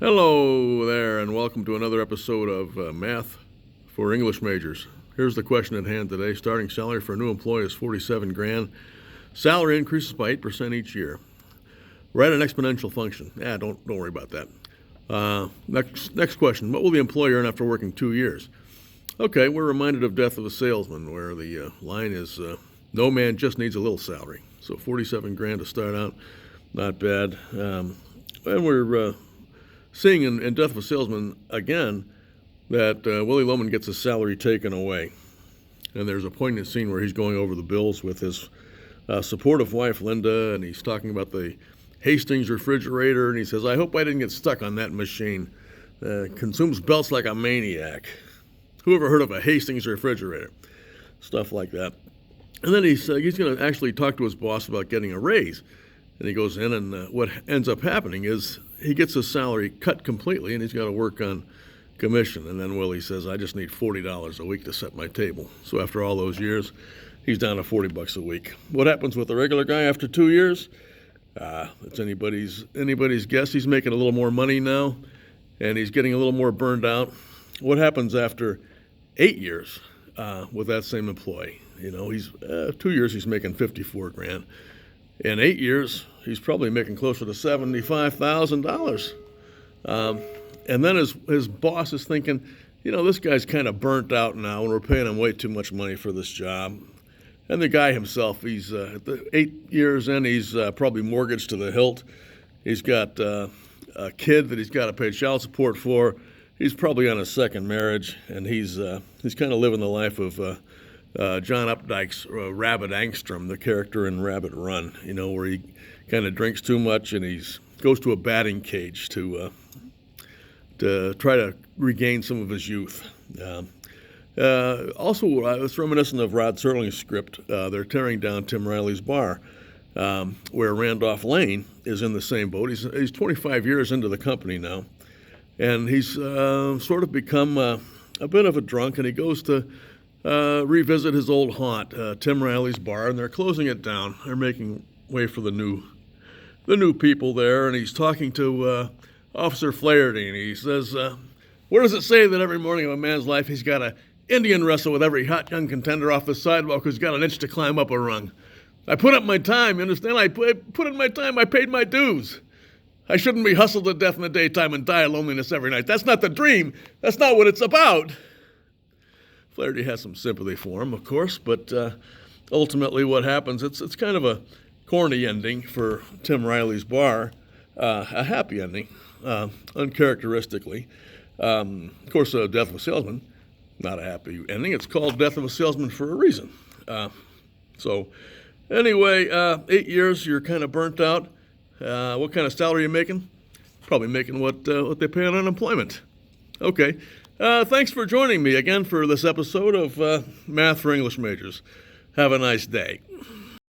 Hello there, and welcome to another episode of Math for English Majors. Here's the question at hand today. Starting salary for a new employee is 47 grand. Salary increases by 8% each year. Write an exponential function. Don't worry about that. Next question. What will the employee earn after working 2 years? Okay, we're reminded of Death of a Salesman, where the line is, no man just needs a little salary. So 47 grand to start out, not bad. And we're seeing in Death of a Salesman, again, that Willy Loman gets his salary taken away. And there's a poignant scene where he's going over the bills with his supportive wife, Linda, and he's talking about the Hastings refrigerator, and he says, I hope I didn't get stuck on that machine. Consumes belts like a maniac. Who ever heard of a Hastings refrigerator? Stuff like that. And then he's going to actually talk to his boss about getting a raise. And he goes in, and what ends up happening is he gets his salary cut completely, and he's got to work on commission. And then Willie says, I just need $40 a week to set my table. So after all those years, he's down to $40 a week. What happens with the regular guy after 2 years? It's anybody's guess. He's making a little more money now, and he's getting a little more burned out. What happens after 8 years with that same employee? You know, he's 2 years he's making 54 grand. In 8 years, he's probably making closer to $75,000. And then his boss is thinking, you know, this guy's kind of burnt out now, and we're paying him way too much money for this job. And the guy himself, he's at the 8 years in, he's probably mortgaged to the hilt. He's got a kid that he's got to pay child support for. He's probably on his second marriage, and he's kind of living the life of John Updike's Rabbit Angstrom, the character in Rabbit Run, you know, where he kind of drinks too much and he goes to a batting cage to try to regain some of his youth. Also, I was reminiscent of Rod Serling's script. They're tearing down Tim Riley's bar, where Randolph Lane is in the same boat. He's 25 years into the company now, and he's sort of become a bit of a drunk, and he goes to revisit his old haunt, Tim Riley's bar, and they're closing it down. They're making way for the new people there, and he's talking to Officer Flaherty, and he says, where does it say that every morning of a man's life he's got to Indian wrestle with every hot young contender off the sidewalk who's got an itch to climb up a rung? I put up my time, you understand? I put in my time, I paid my dues. I shouldn't be hustled to death in the daytime and die of loneliness every night. That's not the dream. That's not what it's about. Flaherty has some sympathy for him, of course, but ultimately what happens, it's kind of a corny ending for Tim Riley's bar, a happy ending, uncharacteristically. Of course, Death of a Salesman, not a happy ending. It's called Death of a Salesman for a reason. So anyway, 8 years, you're kind of burnt out. What kind of salary are you making? Probably making what they pay on unemployment. Okay. Thanks for joining me again for this episode of Math for English Majors. Have a nice day.